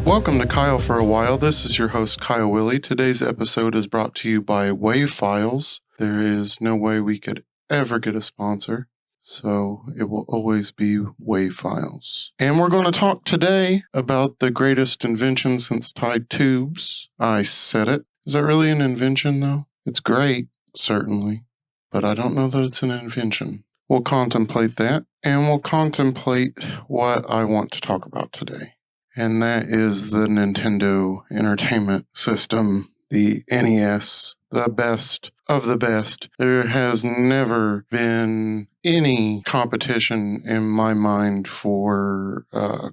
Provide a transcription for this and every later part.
Welcome to Kyle for a While. This is your host, Kyle Willey. Today's episode is brought to you by Wave Files. There is no way we could ever get a sponsor, so it will always be Wave Files. And we're going to talk today about the greatest invention since tied tubes. I said it. Is that really an invention, though? It's great, certainly, but I don't know that it's an invention. We'll contemplate that, and we'll contemplate what I want to talk about today. And that is the Nintendo Entertainment System, the NES, the best of the best. There has never been any competition in my mind for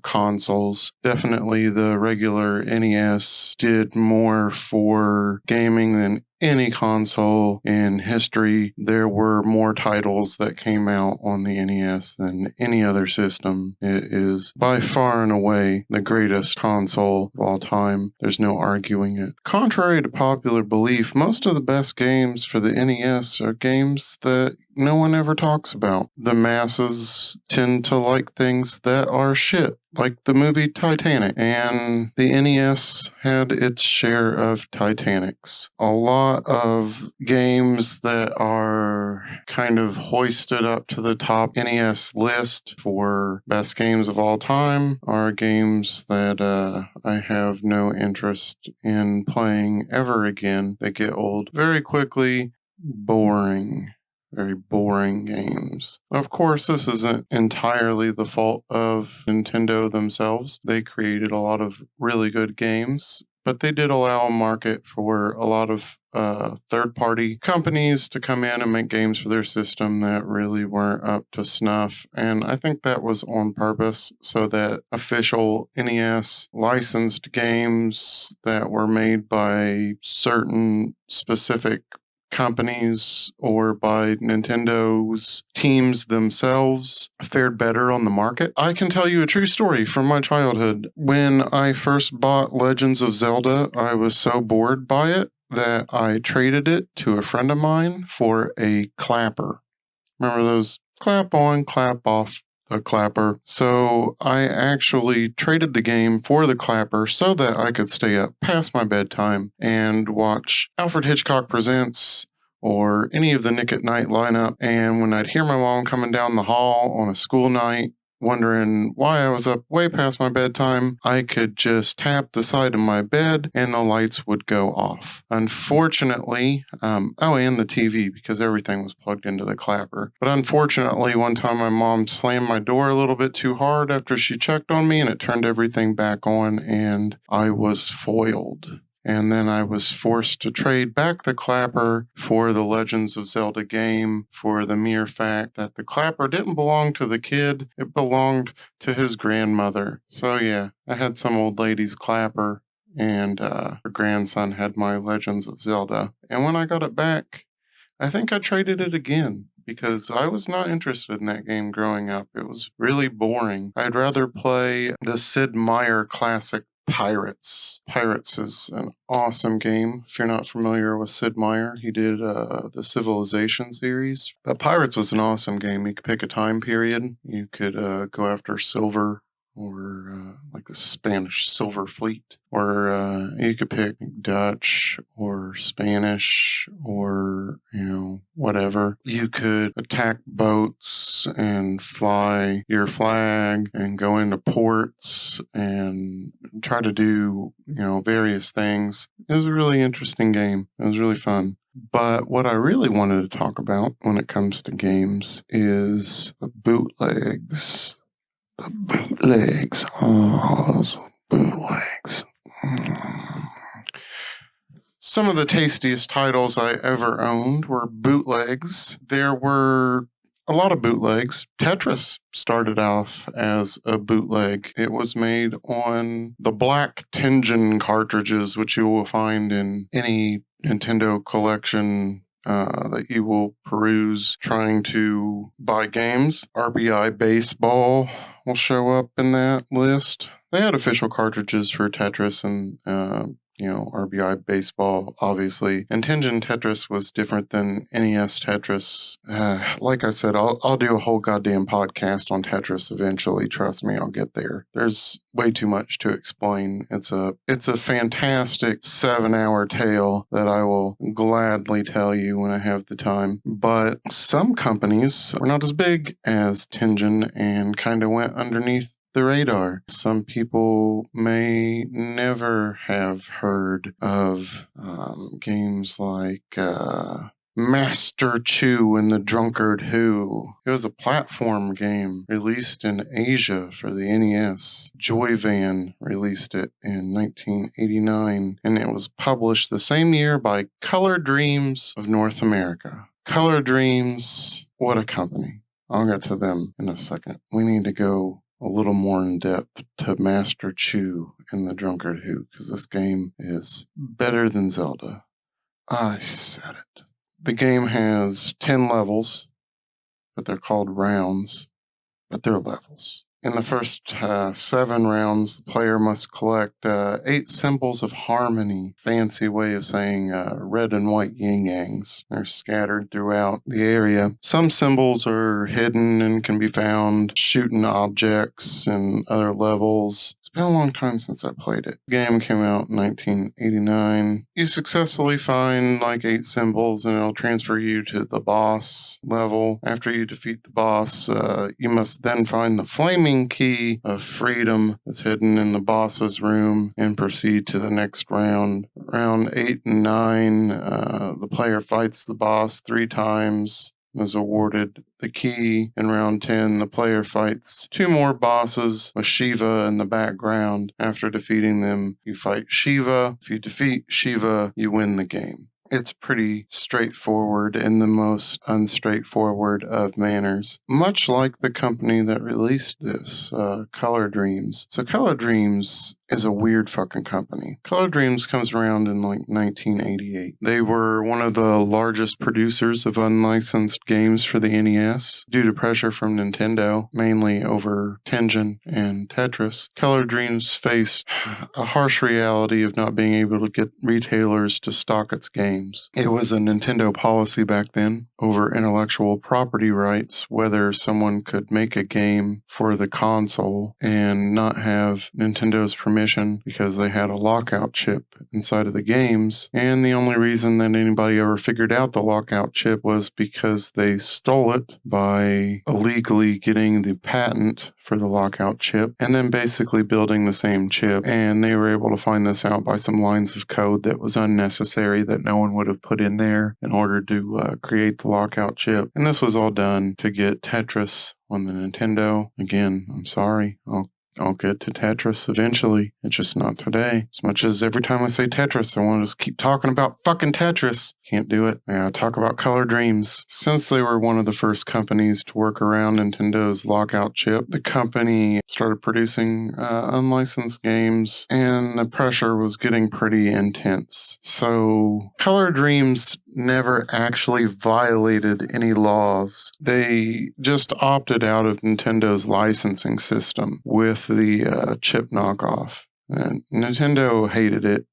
consoles. Definitely the regular NES did more for gaming than any console in history. There were more titles that came out on the NES than any other system. It is by far and away the greatest console of all time. There's no arguing it. Contrary to popular belief, most of the best games for the NES are games that no one ever talks about. The masses tend to like things that are shit, like the movie Titanic, and the NES had its share of Titanics. A lot of games that are kind of hoisted up to the top NES list for best games of all time are games that I have no interest in playing ever again. They get old very quickly, boring. Very boring games. Of course, this isn't entirely the fault of Nintendo themselves. They created a lot of really good games, but they did allow a market for a lot of third-party companies to come in and make games for their system that really weren't up to snuff. And I think that was on purpose so that official NES licensed games that were made by certain specific companies or by Nintendo's teams themselves fared better on the market. I can tell you a true story from my childhood. When I first bought Legends of Zelda, I was so bored by it that I traded it to a friend of mine for a clapper. Remember those clap on, clap off a clapper? So I actually traded the game for the clapper so that I could stay up past my bedtime and watch Alfred Hitchcock Presents or any of the Nick at Night lineup. And when I'd hear my mom coming down the hall on a school night, wondering why I was up way past my bedtime, I could just tap the side of my bed and the lights would go off. Unfortunately, and the TV, because everything was plugged into the clapper. But unfortunately, one time my mom slammed my door a little bit too hard after she checked on me and it turned everything back on and I was foiled. And then I was forced to trade back the clapper for the Legends of Zelda game for the mere fact that the clapper didn't belong to the kid, it belonged to his grandmother. So yeah, I had some old lady's clapper and her grandson had my Legends of Zelda. And when I got it back, I think I traded it again because I was not interested in that game growing up. It was really boring. I'd rather play the Sid Meier classic Pirates. Pirates is an awesome game. If you're not familiar with Sid Meier, he did the Civilization series. But Pirates was an awesome game. You could pick a time period. You could go after silver or like the Spanish Silver Fleet. Or you could pick Dutch or Spanish or, whatever. You could attack boats and fly your flag and go into ports and try to do, various things. It was a really interesting game. It was really fun. But what I really wanted to talk about when it comes to games is the bootlegs. The bootlegs. Oh, those bootlegs. Some of the tastiest titles I ever owned were bootlegs. There were a lot of bootlegs. Tetris started off as a bootleg. It was made on the black Tengen cartridges, which you will find in any Nintendo collection that you will peruse trying to buy games. RBI Baseball will show up in that list. They had official cartridges for Tetris and RBI baseball, obviously. And Tengen Tetris was different than NES Tetris. Like I said, I'll do a whole goddamn podcast on Tetris eventually. Trust me, I'll get there. There's way too much to explain. It's a fantastic 7-hour tale that I will gladly tell you when I have the time. But some companies were not as big as Tengen and kind of went underneath the radar. Some people may never have heard of games like Master Chew and the Drunkard Who. It was a platform game released in Asia for the NES. Joyvan released it in 1989, and it was published the same year by Color Dreams of North America. Color Dreams, what a company. I'll get to them in a second. We need to go a little more in depth to Master Chew and the Drunkard Who, because this game is better than Zelda. I said it. The game has 10 levels, but they're called rounds, but they're levels. In the first 7 rounds, the player must collect 8 symbols of harmony. Fancy way of saying red and white yin-yangs. They're scattered throughout the area. Some symbols are hidden and can be found shooting objects in other levels. It's been a long time since I played it. The game came out in 1989. You successfully find like 8 symbols and it'll transfer you to the boss level. After you defeat the boss, you must then find the flaming key of freedom that's hidden in the boss's room and proceed to the next round. Round 8 and 9, the player fights the boss 3 times and is awarded the key. In round 10, the player fights 2 more bosses with Shiva in the background. After defeating them, you fight Shiva. If you defeat Shiva, you win the game. It's pretty straightforward in the most unstraightforward of manners, much like the company that released this, Color Dreams. So Color Dreams is a weird fucking company. Color Dreams comes around in like 1988. They were one of the largest producers of unlicensed games for the NES. Due to pressure from Nintendo, mainly over Tengen and Tetris, Color Dreams faced a harsh reality of not being able to get retailers to stock its games. It was a Nintendo policy back then over intellectual property rights, whether someone could make a game for the console and not have Nintendo's permission because they had a lockout chip inside of the games. And the only reason that anybody ever figured out the lockout chip was because they stole it by illegally getting the patent for the lockout chip and then basically building the same chip. And they were able to find this out by some lines of code that was unnecessary that no one would have put in there in order to create the lockout chip. And this was all done to get Tetris on the Nintendo. Again, I'm sorry. I'll get to Tetris eventually. It's just not today. As much as every time I say Tetris, I want to just keep talking about fucking Tetris. Can't do it. I gotta talk about Color Dreams. Since they were one of the first companies to work around Nintendo's lockout chip, the company started producing unlicensed games, and the pressure was getting pretty intense. So Color Dreams never actually violated any laws. They just opted out of Nintendo's licensing system with the chip knockoff. And Nintendo hated it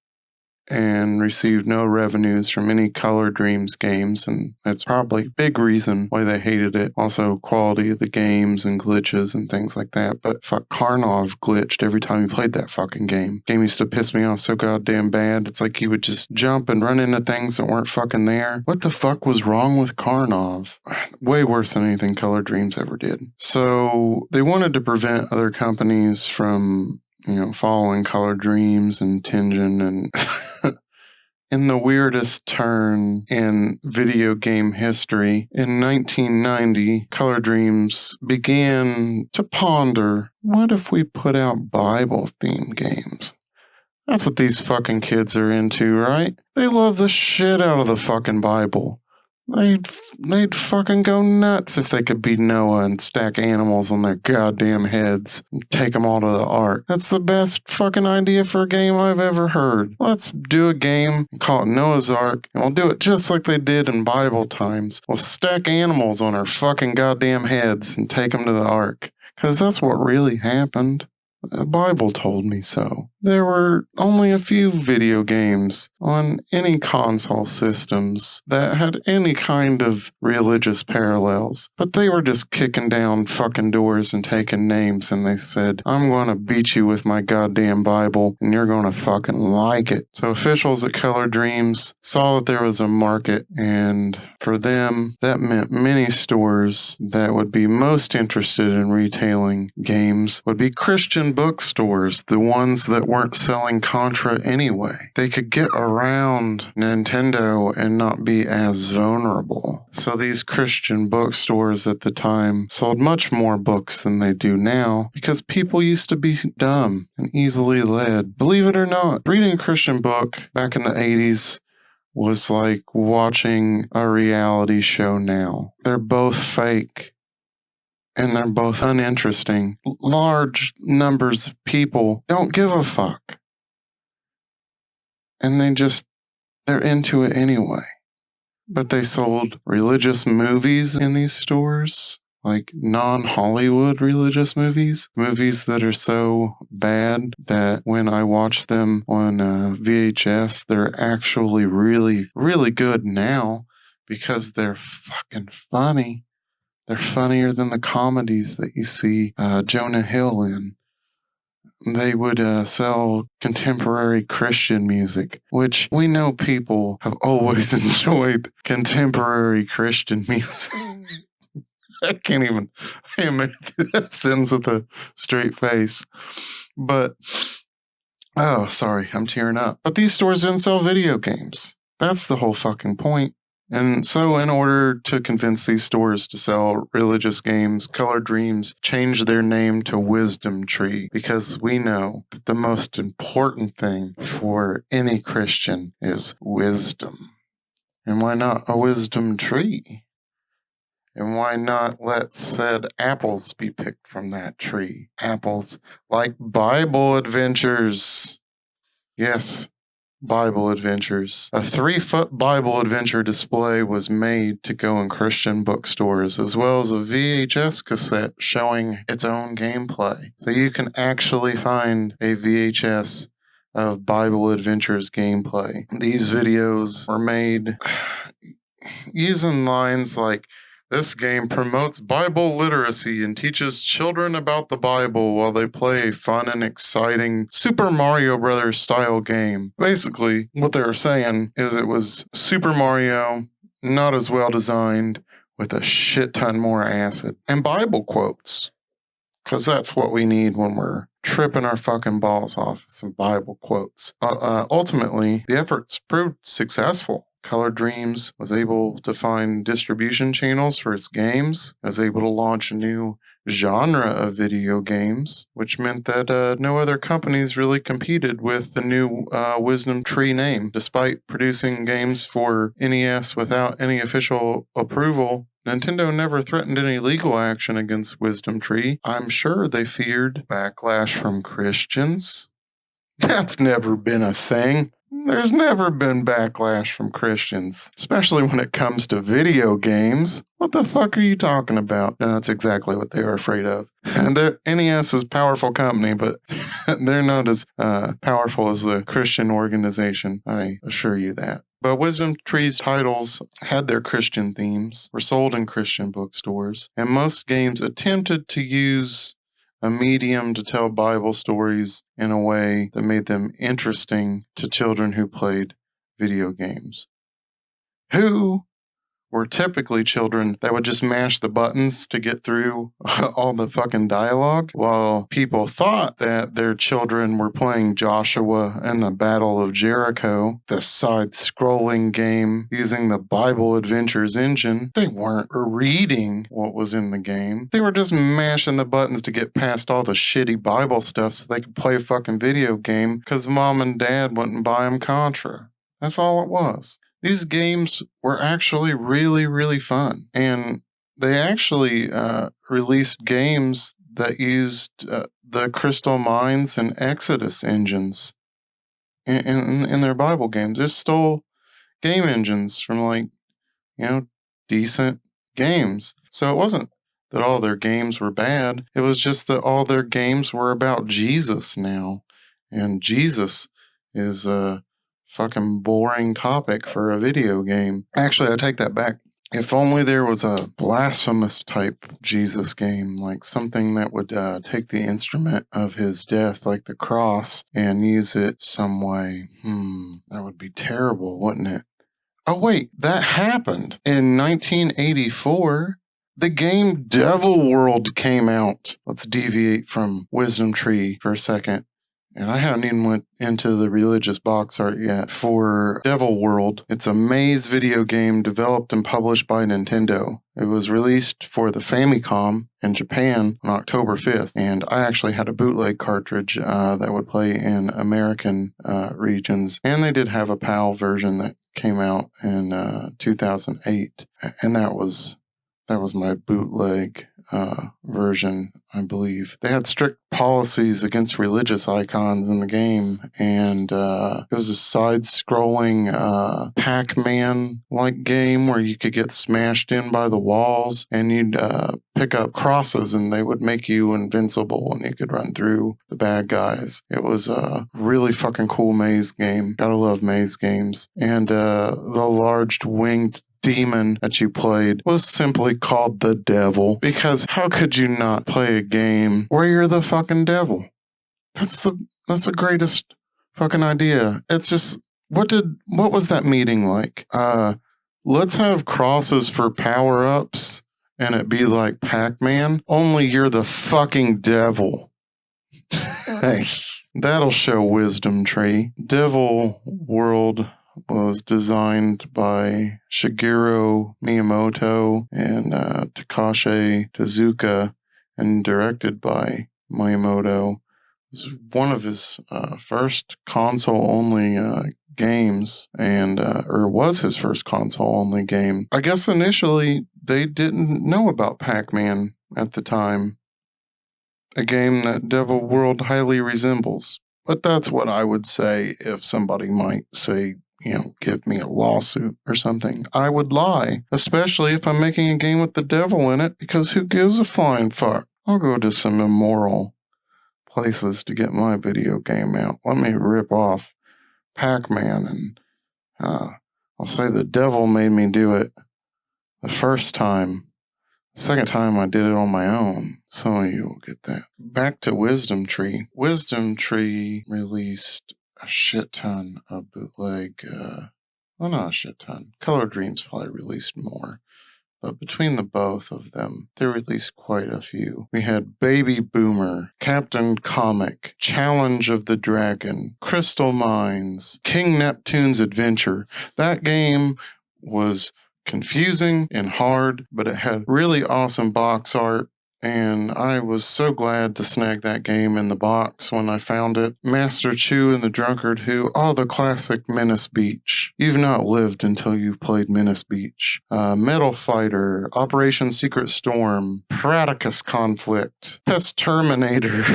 and received no revenues from any Color Dreams games, and that's probably a big reason why they hated it. Also, quality of the games and glitches and things like that. But fuck, Karnov glitched every time you played that fucking game. Game used to piss me off so goddamn bad. It's like you would just jump and run into things that weren't fucking there. What the fuck was wrong with Karnov? Way worse than anything Color Dreams ever did. So they wanted to prevent other companies from following Color Dreams and Tengen and in the weirdest turn in video game history, in 1990, Color Dreams began to ponder, what if we put out Bible-themed games? That's what these fucking kids are into, right? They love the shit out of the fucking Bible. They'd fucking go nuts if they could be Noah and stack animals on their goddamn heads and take them all to the ark. That's the best fucking idea for a game I've ever heard. Let's do a game and call it Noah's Ark, and we'll do it just like they did in Bible times. We'll stack animals on our fucking goddamn heads and take them to the ark. Because that's what really happened. The Bible told me so. There were only a few video games on any console systems that had any kind of religious parallels, but they were just kicking down fucking doors and taking names, and they said, I'm gonna beat you with my goddamn Bible, and you're gonna fucking like it. So officials at Color Dreams saw that there was a market, and for them, that meant many stores that would be most interested in retailing games would be Christian bookstores, the ones that weren't selling Contra anyway. They could get around Nintendo and not be as vulnerable. So these Christian bookstores at the time sold much more books than they do now because people used to be dumb and easily led. Believe it or not, reading a Christian book back in the 80s was like watching a reality show now. They're both fake. And they're both uninteresting. Large numbers of people don't give a fuck. And they're into it anyway. But they sold religious movies in these stores, like non-Hollywood religious movies that are so bad that when I watch them on VHS, they're actually really, really good now because they're fucking funny. They're funnier than the comedies that you see Jonah Hill in. They would sell contemporary Christian music, which we know people have always enjoyed contemporary Christian music. I can't even make that sentence with a straight face. But, oh, sorry, I'm tearing up. But these stores didn't sell video games. That's the whole fucking point. And so in order to convince these stores to sell religious games, Color Dreams changed their name to Wisdom Tree because we know that the most important thing for any Christian is wisdom. And why not a wisdom tree? And why not let said apples be picked from that tree? Apples like Bible adventures. Yes, Bible adventures. A 3-foot Bible adventure display was made to go in Christian bookstores, as well as a VHS cassette showing its own gameplay. So you can actually find a VHS of Bible Adventures gameplay. These videos were made using lines like, this game promotes Bible literacy and teaches children about the Bible while they play a fun and exciting Super Mario Brothers style game. Basically, what they were saying is it was Super Mario, not as well designed, with a shit ton more acid. And Bible quotes. Because that's what we need when we're tripping our fucking balls off. Some Bible quotes. Ultimately, the efforts proved successful. Color Dreams was able to find distribution channels for its games, was able to launch a new genre of video games, which meant that no other companies really competed with the new Wisdom Tree name. Despite producing games for NES without any official approval, Nintendo never threatened any legal action against Wisdom Tree. I'm sure they feared backlash from Christians. That's never been a thing. There's never been backlash from Christians, especially when it comes to video games. What the fuck are you talking about? And that's exactly what they were afraid of. And NES is a powerful company, but they're not as powerful as the Christian organization, I assure you that. But Wisdom Tree's titles had their Christian themes, were sold in Christian bookstores, and most games attempted to use a medium to tell Bible stories in a way that made them interesting to children who played video games. Who were typically children that would just mash the buttons to get through all the fucking dialogue, while people thought that their children were playing Joshua and the Battle of Jericho, the side-scrolling game using the Bible Adventures engine. They weren't reading what was in the game. They were just mashing the buttons to get past all the shitty Bible stuff so they could play a fucking video game because mom and dad wouldn't buy them Contra. That's all it was. These games were actually really, really fun. And they actually released games that used the Crystal Mines and Exodus engines in their Bible games. They stole game engines from decent games. So it wasn't that all their games were bad. It was just that all their games were about Jesus now. And Jesus is a fucking boring topic for a video game. Actually, I take that back. If only there was a blasphemous type Jesus game, like something that would take the instrument of his death, like the cross, and use it some way. That would be terrible, wouldn't it? Oh, wait, that happened in 1984. The game Devil World came out. Let's deviate from Wisdom Tree for a second. And I haven't even went into the religious box art yet for Devil World. It's a maze video game developed and published by Nintendo. It was released for the Famicom in Japan on October 5th, and I actually had a bootleg cartridge that would play in American regions. And they did have a PAL version that came out in 2008, and that was my bootleg version, I believe. They had strict policies against religious icons in the game, and it was a side-scrolling Pac-Man-like game where you could get smashed in by the walls, and you'd pick up crosses, and they would make you invincible, and you could run through the bad guys. It was a really fucking cool maze game. Gotta love maze games. And the large winged demon that you played was simply called the devil, because how could you not play a game where you're the fucking devil? That's the greatest fucking idea. It's just, what was that meeting like? Let's have crosses for power-ups and it be like Pac-Man, only you're the fucking devil. Hey, that'll show Wisdom Tree. Devil World was designed by Shigeru Miyamoto and Takashi Tezuka and directed by Miyamoto. This is one of his first console-only games, and or was his first console-only game. I guess initially they didn't know about Pac-Man at the time, a game that Devil World highly resembles. But that's what I would say if somebody might say, give me a lawsuit or something. I would lie, especially if I'm making a game with the devil in it, because who gives a flying fuck? I'll go to some immoral places to get my video game out. Let me rip off Pac-Man, and I'll say the devil made me do it the first time. The second time I did it on my own. Some of you will get that. Back to Wisdom Tree. Wisdom Tree released a shit ton of bootleg, well, not a shit ton. Color Dreams probably released more. But between the both of them, they released quite a few. We had Baby Boomer, Captain Comic, Challenge of the Dragon, Crystal Mines, King Neptune's Adventure. That game was confusing and hard, but it had really awesome box art, and I was so glad to snag that game in the box when I found it. Master Chu and the Drunkard Who, the classic Menace Beach. You've not lived until you've played Menace Beach. Metal Fighter, Operation Secret Storm, Paradicus Conflict, Pest Terminator.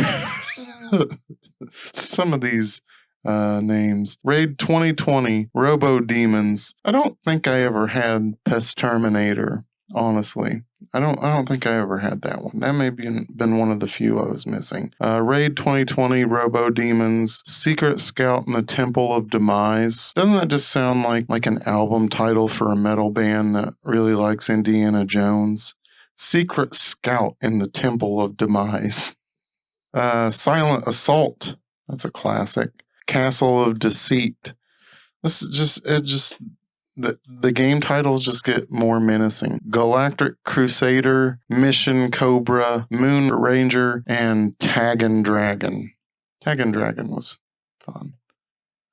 Some of these names. Raid 2020, Robo Demons. I don't think I ever had Pest Terminator, honestly. I don't think I ever had that one. That may have been one of the few I was missing. Raid 2020, Robo Demons, Secret Scout in the Temple of Demise. Doesn't that just sound like an album title for a metal band that really likes Indiana Jones? Secret Scout in the Temple of Demise. Silent Assault. That's a classic. Castle of Deceit. This is the game titles just get more menacing. Galactic Crusader, Mission Cobra, Moon Ranger, and Taggin' Dragon. Taggin' Dragon was fun.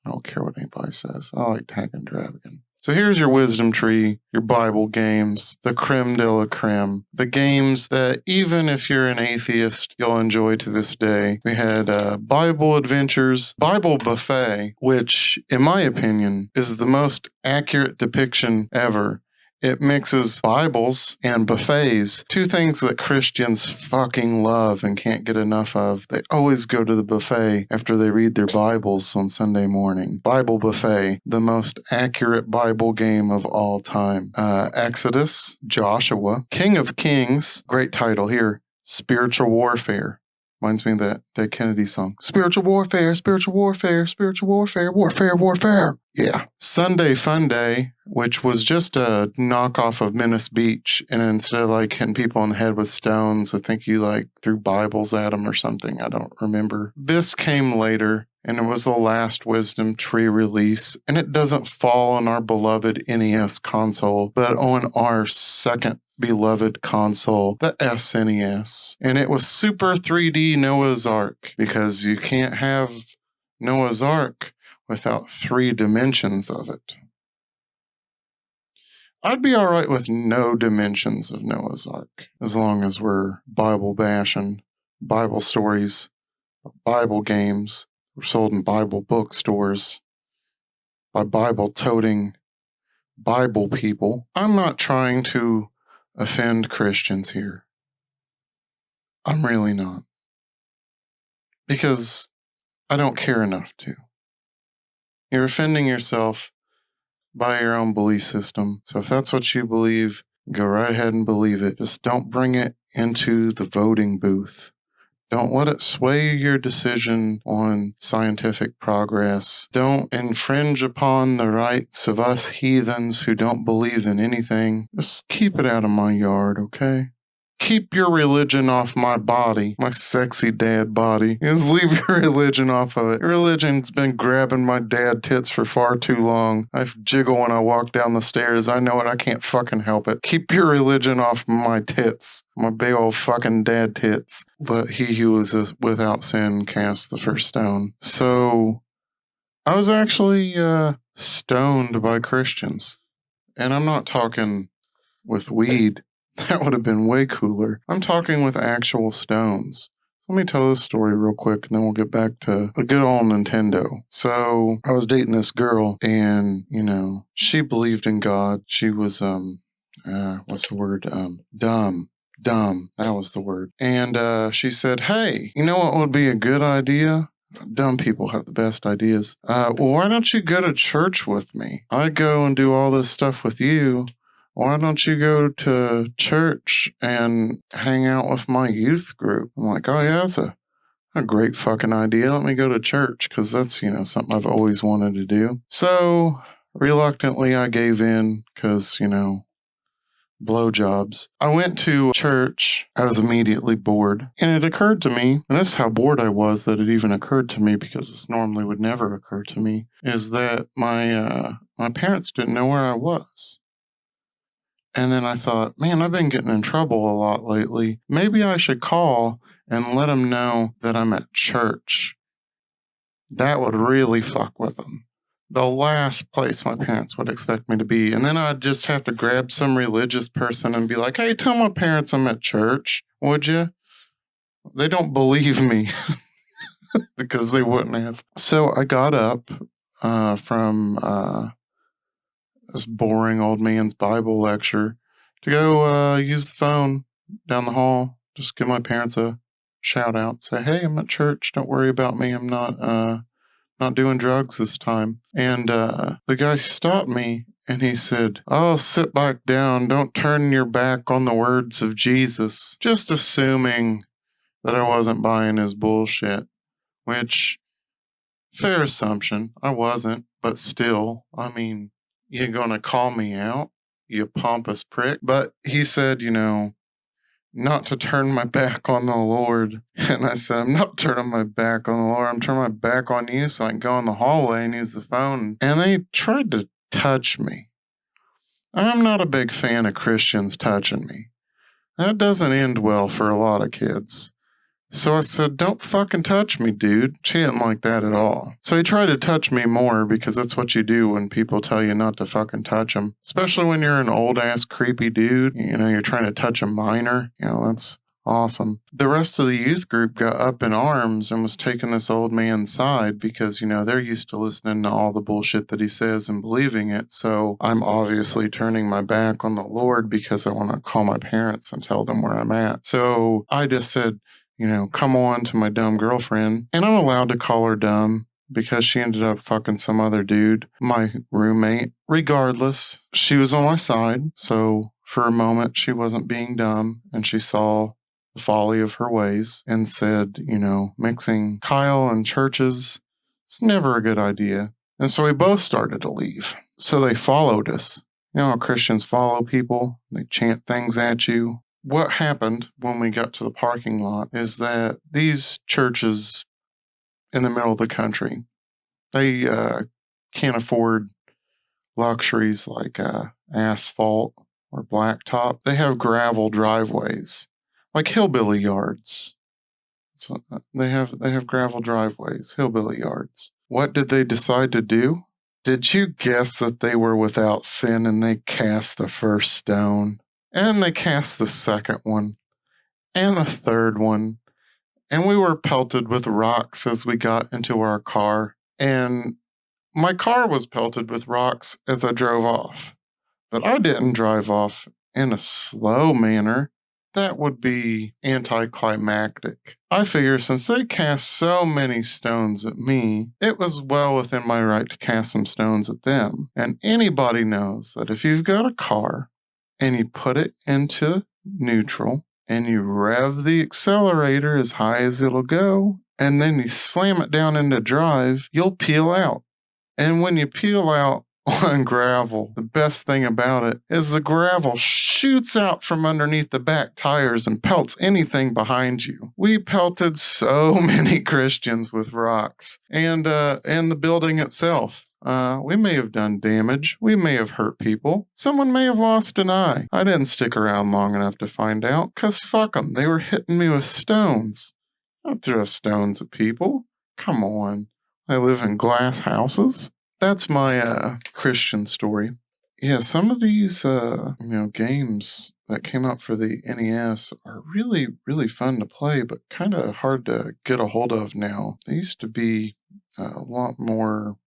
I don't care what anybody says. I like Taggin' Dragon. So here's your Wisdom Tree, your Bible games, the creme de la creme, the games that even if you're an atheist, you'll enjoy to this day. We had Bible Adventures, Bible Buffet, which, in my opinion, is the most accurate depiction ever. It mixes Bibles and buffets, two things that Christians fucking love and can't get enough of. They always go to the buffet after they read their Bibles on Sunday morning. Bible Buffet, the most accurate Bible game of all time. Exodus, Joshua, King of Kings, great title here, Spiritual Warfare. Reminds me of that Dead Kennedy song. Spiritual warfare, spiritual warfare, spiritual warfare, warfare, warfare. Yeah. Sunday Fun Day, which was just a knockoff of Menace Beach. And instead of like hitting people in the head with stones, I think you like threw Bibles at them or something. I don't remember. This came later. And it was the last Wisdom Tree release. And it doesn't fall on our beloved NES console, but on our second beloved console, the SNES. And it was Super 3D Noah's Ark, because you can't have Noah's Ark without 3 dimensions of it. I'd be all right with no dimensions of Noah's Ark, as long as we're Bible bashing, Bible stories, Bible games. Were sold in Bible bookstores by Bible-toting Bible people. I'm not trying to offend Christians here. I'm really not. Because I don't care enough to. You're offending yourself by your own belief system. So if that's what you believe, go right ahead and believe it. Just don't bring it into the voting booth. Don't let it sway your decision on scientific progress. Don't infringe upon the rights of us heathens who don't believe in anything. Just keep it out of my yard, okay? Keep your religion off my body, my sexy dad body. Just leave your religion off of it. Your religion's been grabbing my dad tits for far too long. I jiggle when I walk down the stairs. I know it. I can't fucking help it. Keep your religion off my tits. My big old fucking dad tits. Let he who is without sin cast the first stone. So, I was actually stoned by Christians. And I'm not talking with weed. That would have been way cooler. I'm talking with actual stones. Let me tell this story real quick, and then we'll get back to the good old Nintendo. So, I was dating this girl, and, she believed in God. She was, what's the word? Dumb. That was the word. And she said, hey, you know what would be a good idea? Dumb people have the best ideas. Well, why don't you go to church with me? I go and do all this stuff with you. Why don't you go to church and hang out with my youth group? I'm like, oh yeah, that's a great fucking idea. Let me go to church, because that's, something I've always wanted to do. So, reluctantly, I gave in, because, blowjobs. I went to church. I was immediately bored. And it occurred to me, and this is how bored I was that it even occurred to me, because this normally would never occur to me, is that my parents didn't know where I was. And then I thought, man, I've been getting in trouble a lot lately. Maybe I should call and let them know that I'm at church. That would really fuck with them. The last place my parents would expect me to be. And then I'd just have to grab some religious person and be like, hey, tell my parents I'm at church, would you? They don't believe me because they wouldn't have. So I got up from this boring old man's Bible lecture to go use the phone down the hall. Just give my parents a shout out. Say, hey, I'm at church. Don't worry about me. I'm not doing drugs this time. And the guy stopped me and he said, oh, sit back down. Don't turn your back on the words of Jesus. Just assuming that I wasn't buying his bullshit, which, fair assumption, I wasn't, but still, I mean, you're gonna call me out, you pompous prick? But he said, not to turn my back on the Lord. And I said, I'm not turning my back on the Lord. I'm turning my back on you so I can go in the hallway and use the phone. And they tried to touch me. I'm not a big fan of Christians touching me. That doesn't end well for a lot of kids. So I said, don't fucking touch me, dude. She didn't like that at all. So he tried to touch me more, because that's what you do when people tell you not to fucking touch them. Especially when you're an old-ass creepy dude. You're trying to touch a minor. That's awesome. The rest of the youth group got up in arms and was taking this old man's side because, they're used to listening to all the bullshit that he says and believing it. So I'm obviously turning my back on the Lord because I want to call my parents and tell them where I'm at. So I just said, come on to my dumb girlfriend. And I'm allowed to call her dumb because she ended up fucking some other dude, my roommate. Regardless, she was on my side. So for a moment, she wasn't being dumb and she saw the folly of her ways and said, mixing Kyle and churches is never a good idea. And so we both started to leave. So they followed us. Christians follow people, they chant things at you. What happened when we got to the parking lot is that these churches in the middle of the country, they can't afford luxuries like asphalt or blacktop. They have gravel driveways, like hillbilly yards. So they have gravel driveways, hillbilly yards. What did they decide to do? Did you guess that they were without sin and they cast the first stone? And they cast the second one, and the third one. And we were pelted with rocks as we got into our car. And my car was pelted with rocks as I drove off. But I didn't drive off in a slow manner. That would be anticlimactic. I figure since they cast so many stones at me, it was well within my right to cast some stones at them. And anybody knows that if you've got a car and you put it into neutral and you rev the accelerator as high as it'll go, and then you slam it down into drive, you'll peel out. And when you peel out on gravel, the best thing about it is the gravel shoots out from underneath the back tires and pelts anything behind you. We pelted so many Christians with rocks and the building itself. We may have done damage. We may have hurt people. Someone may have lost an eye. I didn't stick around long enough to find out, 'cause fuck them. They were hitting me with stones. Don't throw stones at people. Come on. I live in glass houses. That's my Christian story. Yeah, some of these games that came out for the NES are really, really fun to play, but kind of hard to get a hold of now. They used to be a lot more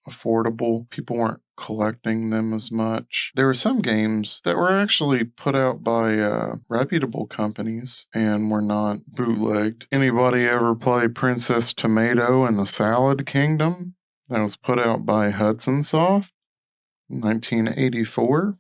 affordable. People weren't collecting them as much. There were some games that were actually put out by reputable companies and were not bootlegged. Anybody ever play Princess Tomato and the Salad Kingdom? That was put out by Hudson Soft in 1984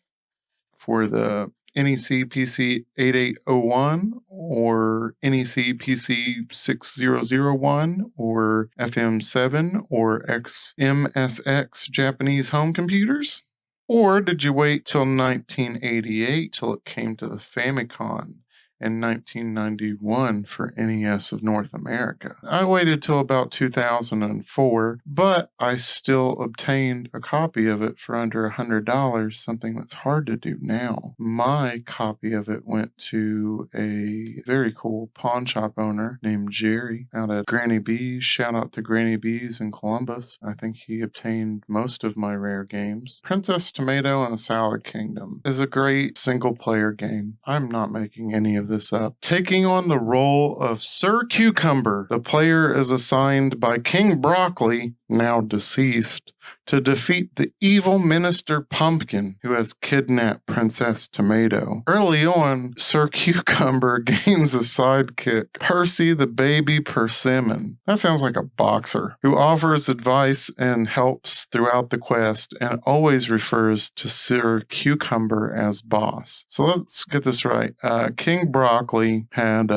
for the NEC PC 8801 or NEC PC 6001 or FM7 or XMSX Japanese home computers? Or did you wait till 1988 till it came to the Famicom in 1991 for NES of North America? I waited till about 2004, but I still obtained a copy of it for under $100, something that's hard to do now. My copy of it went to a very cool pawn shop owner named Jerry out at Granny B's. Shout out to Granny B's in Columbus. I think he obtained most of my rare games. Princess Tomato and the Salad Kingdom is a great single-player game. I'm not making any of this up. Taking on the role of Sir Cucumber, the player is assigned by King Broccoli, now deceased, to defeat the evil Minister Pumpkin, who has kidnapped Princess Tomato. Early on, Sir Cucumber gains a sidekick, Percy the Baby Persimmon. That sounds like a boxer, who offers advice and helps throughout the quest and always refers to Sir Cucumber as boss. So let's get this right. King Broccoli had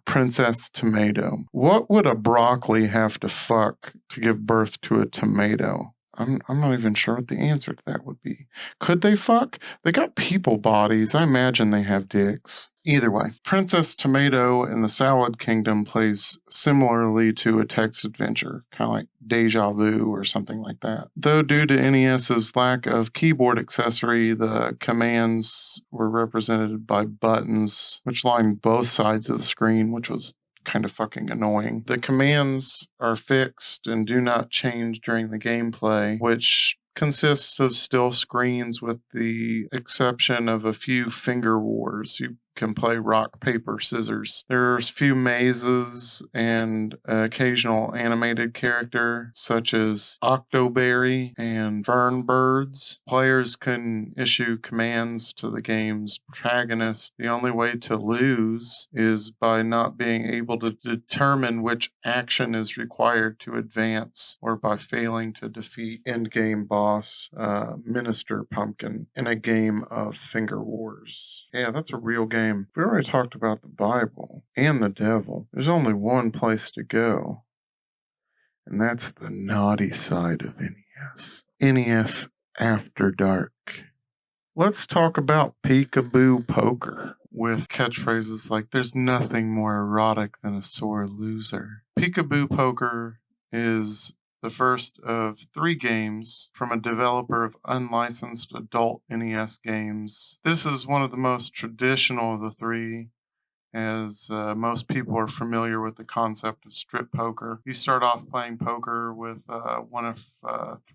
Princess Tomato. What would a broccoli have to fuck to give birth to a tomato? I'm not even sure what the answer to that would be. Could they fuck? They got people bodies. I imagine they have dicks. Either way, Princess Tomato in the Salad Kingdom plays similarly to a text adventure, kind of like Deja Vu or something like that. Though due to NES's lack of keyboard accessory, the commands were represented by buttons, which lined both sides of the screen, which was kind of fucking annoying. The commands are fixed and do not change during the gameplay, which consists of still screens with the exception of a few finger wars. You can play rock, paper, scissors. There's few mazes and occasional animated character such as Octoberry and Fernbirds. Players can issue commands to the game's protagonist. The only way to lose is by not being able to determine which action is required to advance or by failing to defeat endgame boss Minister Pumpkin in a game of Finger Wars. Yeah, that's a real game. game. We already talked about the Bible and the devil. There's only one place to go, and that's the naughty side of NES. NES After Dark. Let's talk about Peekaboo Poker with catchphrases like, there's nothing more erotic than a sore loser. Peekaboo Poker is the first of 3 games from a developer of unlicensed adult NES games. This is one of the most traditional of the 3, as most people are familiar with the concept of strip poker. You start off playing poker with one of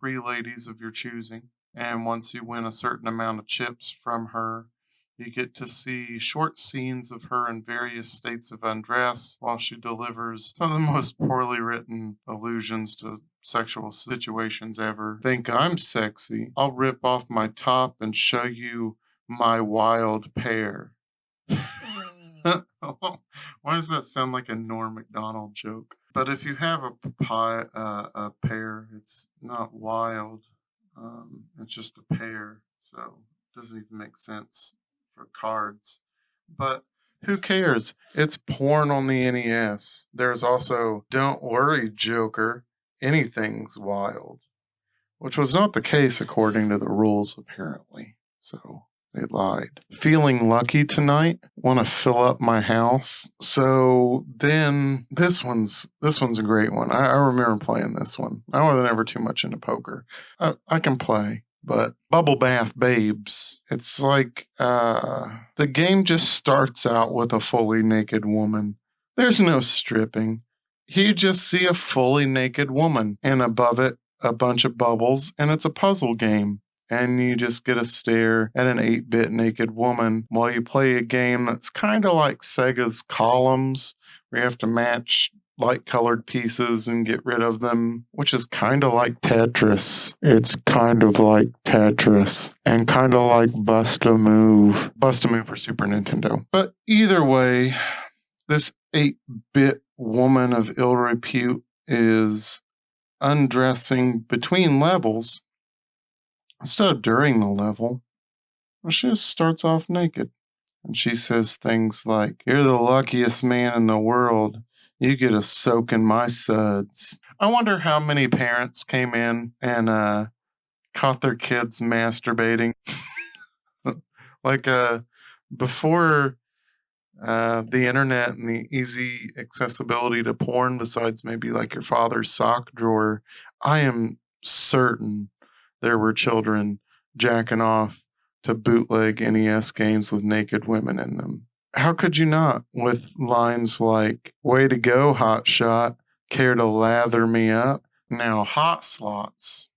3 ladies of your choosing, and once you win a certain amount of chips from her, you get to see short scenes of her in various states of undress while she delivers some of the most poorly written allusions to sexual situations ever. Think I'm sexy? I'll rip off my top and show you my wild pair. Why does that sound like a Norm Macdonald joke? But if you have a pair, it's not wild. It's just a pair, so it doesn't even make sense for cards. But who cares? It's porn on the NES. There's also Don't Worry, Joker. Anything's wild, which was not the case according to the rules, apparently. So they lied. Feeling lucky tonight? Want to fill up my house? So then this one's a great one. I remember playing this one. I wasn't ever too much into poker. I can play, but Bubble Bath Babes. It's like the game just starts out with a fully naked woman. There's no stripping. You just see a fully naked woman, and above it, a bunch of bubbles, and it's a puzzle game. And you just get to stare at an 8-bit naked woman while you play a game that's kind of like Sega's Columns, where you have to match light-colored pieces and get rid of them, which is kind of like Tetris. It's kind of like Tetris, and kind of like Bust-A-Move. Bust-A-Move for Super Nintendo. But either way, this 8-bit woman of ill repute is undressing between levels instead of during the level. Well, she just starts off naked. And she says things like, "You're the luckiest man in the world. You get a soak in my suds." I wonder how many parents came in and caught their kids masturbating. like before the internet and the easy accessibility to porn, besides maybe like your father's sock drawer, I am certain there were children jacking off to bootleg NES games with naked women in them. How could you not? With lines like, "Way to go, hot shot. Care to lather me up?" Now, Hot Slots,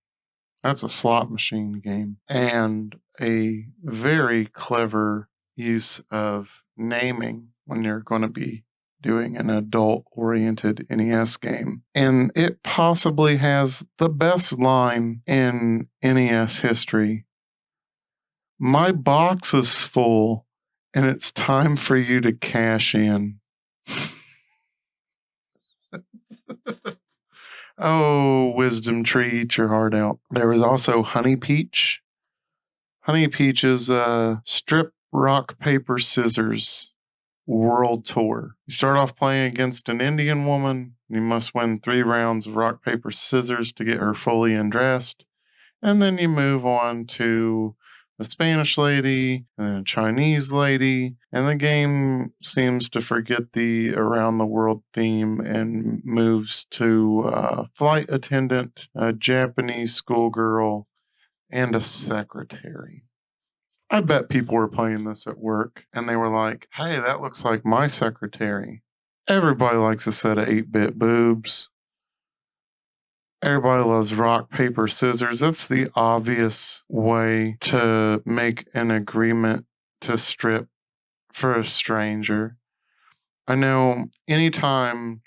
that's a slot machine game, and a very clever use of naming when you're going to be doing an adult-oriented NES game. And it possibly has the best line in NES history. "My box is full, and it's time for you to cash in." Oh, Wisdom Tree, eat your heart out. There was also Honey Peach. Honey Peach is a strip, rock, paper, scissors world tour. You start off playing against an Indian woman. You must win 3 rounds of rock, paper, scissors to get her fully undressed. And then you move on to a Spanish lady and a Chinese lady. And the game seems to forget the around the world theme and moves to a flight attendant, a Japanese schoolgirl, and a secretary. I bet people were playing this at work and they were like, "Hey, that looks like my secretary." Everybody likes a set of 8-bit boobs. Everybody loves rock, paper, scissors. That's the obvious way to make an agreement to strip for a stranger. I know anytime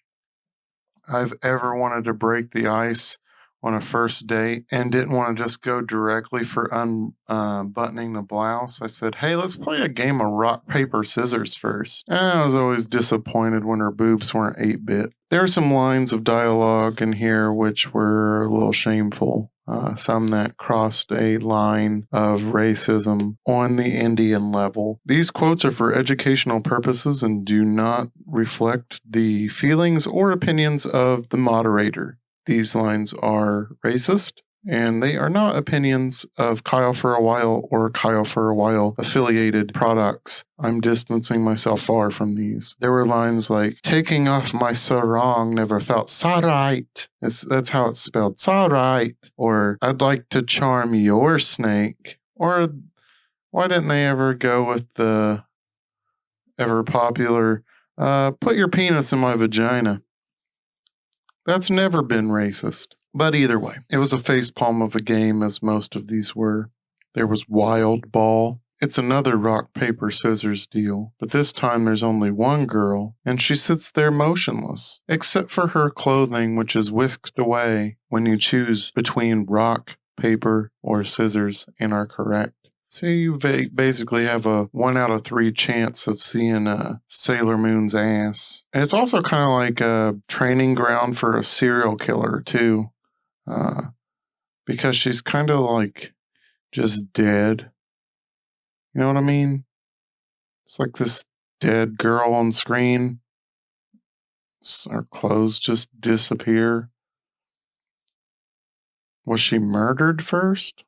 I've ever wanted to break the ice on a first date and didn't want to just go directly for unbuttoning the blouse. I said, hey, let's play a game of rock, paper, scissors first. And I was always disappointed when her boobs weren't 8-bit. There are some lines of dialogue in here which were a little shameful. Some that crossed a line of racism on the Indian level. These quotes are for educational purposes and do not reflect the feelings or opinions of the moderator. These lines are racist, and they are not opinions of Kyle for a While or Kyle for a While affiliated products. I'm distancing myself far from these. There were lines like, taking off my sarong never felt so right. That's how it's spelled, so right. Or, I'd like to charm your snake. Or, why didn't they ever go with the ever popular, put your penis in my vagina? That's never been racist. But either way, it was a facepalm of a game, as most of these were. There was Wild Ball. It's another rock, paper, scissors deal, but this time there's only one girl, and she sits there motionless, except for her clothing, which is whisked away when you choose between rock, paper, or scissors and are correct. So you basically have a 1 out of 3 chance of seeing Sailor Moon's ass. And it's also kind of like a training ground for a serial killer, too. Because she's kind of like just dead. You know what I mean? It's like this dead girl on screen. Her clothes just disappear. Was she murdered first?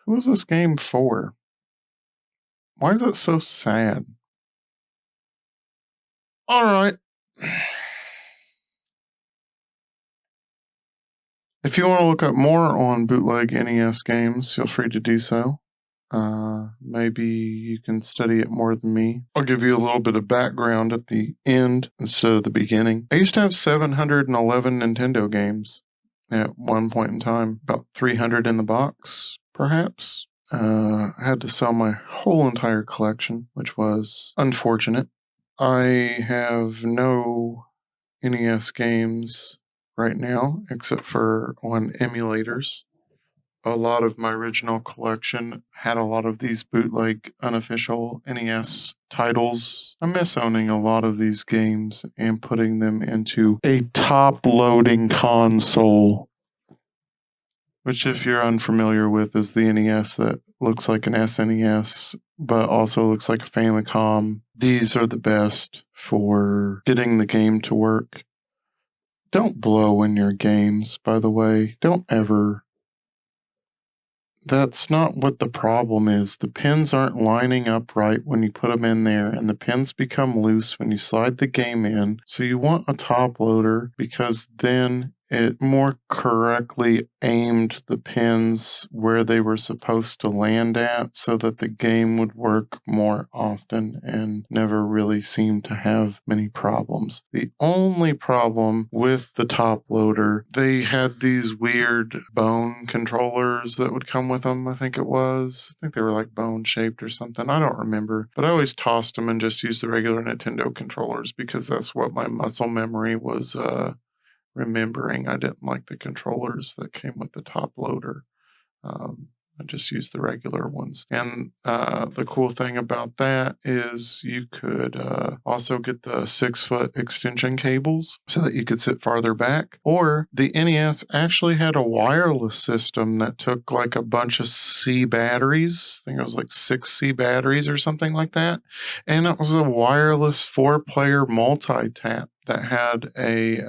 Who is this game for? Why is it so sad? Alright. If you want to look up more on bootleg NES games, feel free to do so. Maybe you can study it more than me. I'll give you a little bit of background at the end instead of the beginning. I used to have 711 Nintendo games at one point in time, about 300 in the box, perhaps. I had to sell my whole entire collection, which was unfortunate. I have no NES games right now, except for on emulators. A lot of my original collection had a lot of these bootleg, unofficial NES titles. I miss owning a lot of these games and putting them into a top-loading console, which, if you're unfamiliar with, is the NES that looks like an SNES, but also looks like a Famicom. These are the best for getting the game to work. Don't blow in your games, by the way. Don't ever. That's not what the problem is. The pins aren't lining up right when you put them in there, and the pins become loose when you slide the game in. So you want a top loader because then it more correctly aimed the pins where they were supposed to land at so that the game would work more often and never really seem to have many problems. The only problem with the top loader, they had these weird bone controllers that would come with them, I think they were like bone shaped or something. I don't remember, but I always tossed them and just used the regular Nintendo controllers because that's what my muscle memory was remembering. I didn't like the controllers that came with the top loader. I just used the regular ones. And the cool thing about that is you could also get the 6-foot extension cables so that you could sit farther back. Or the NES actually had a wireless system that took like a bunch of C batteries. I think it was like 6 C batteries or something like that. And it was a wireless 4-player multi-tap that had a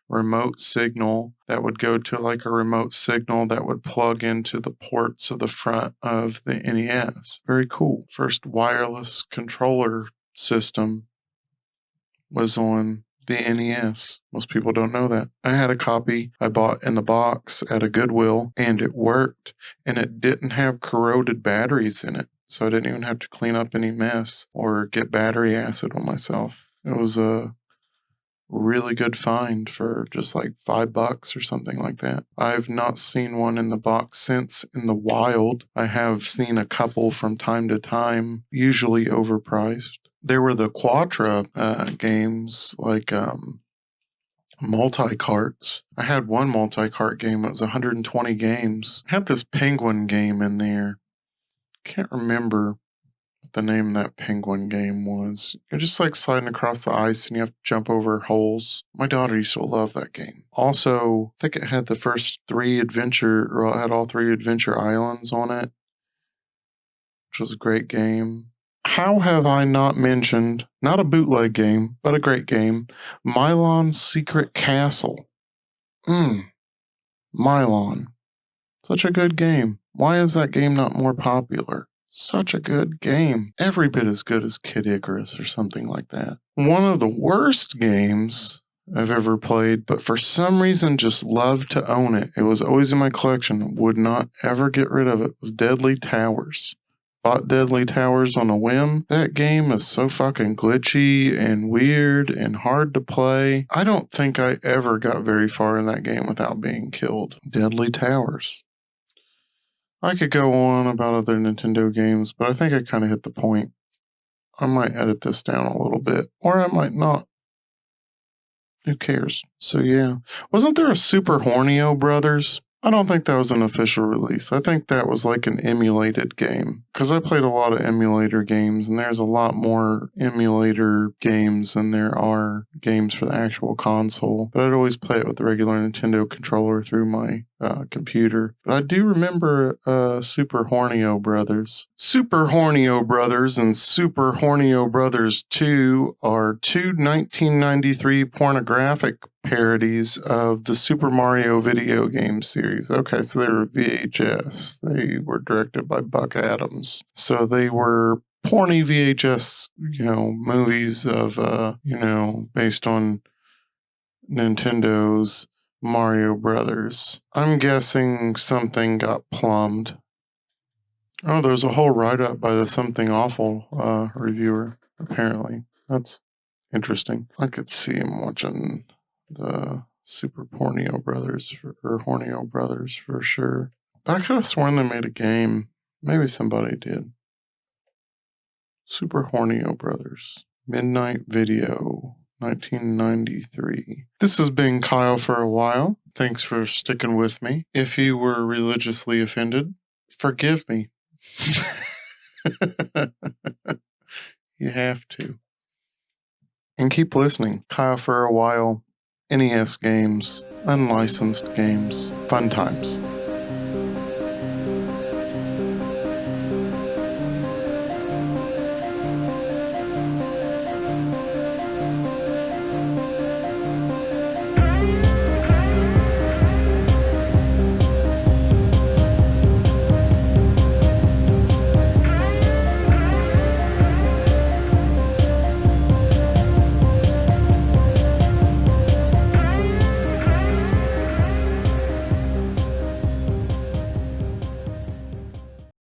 remote signal that would go to like a remote signal that would plug into the ports of the front of the NES. Very cool. First wireless controller system was on the NES. Most people don't know that. I had a copy I bought in the box at a Goodwill, and it worked, and it didn't have corroded batteries in it. So I didn't even have to clean up any mess or get battery acid on myself. It was a really good find for just like $5 or something like that. I've not seen one in the box since in the wild. I have seen a couple from time to time, usually overpriced. There were the Quadra games like Multi-carts. I had one multi-cart game that was 120 games. I had this penguin game in there. Can't remember what the name of that penguin game was. You're just like sliding across the ice and you have to jump over holes. My daughter used to love that game. Also, I think it had the first it had all 3 adventure islands on it, which was a great game. How have I not mentioned, not a bootleg game, but a great game, Mylon's Secret Castle? Mylon. Such a good game. Why is that game not more popular? Such a good game. Every bit as good as Kid Icarus or something like that. One of the worst games I've ever played, but for some reason just loved to own it. It was always in my collection. Would not ever get rid of it. Was Deadly Towers. Bought Deadly Towers on a whim. That game is so fucking glitchy and weird and hard to play. I don't think I ever got very far in that game without being killed. Deadly Towers. I could go on about other Nintendo games, but I think I kind of hit the point. I might edit this down a little bit, or I might not. Who cares? So yeah. Wasn't there a Super Horneo Brothers? I don't think that was an official release. I think that was like an emulated game. Because I played a lot of emulator games, and there's a lot more emulator games than there are games for the actual console. But I'd always play it with the regular Nintendo controller through my computer. But I do remember Super Horneo Brothers. Super Horneo Brothers and Super Horneo Brothers 2 are 2 1993 pornographic parodies of the Super Mario video game series. Okay, so they were VHS. They were directed by Buck Adams. So they were porny VHS, movies of, based on Nintendo's Mario Brothers. I'm guessing something got plumbed. Oh, there's a whole write-up by the Something Awful reviewer, apparently. That's interesting. I could see him watching the Super Horneo Brothers, or Horneo Brothers for sure. I could have sworn they made a game. Maybe somebody did. Super Horneo Brothers. Midnight Video. 1993. This has been Kyle for a while. Thanks for sticking with me. If you were religiously offended, forgive me. You have to. And keep listening. Kyle for a while. NES games, unlicensed games, fun times.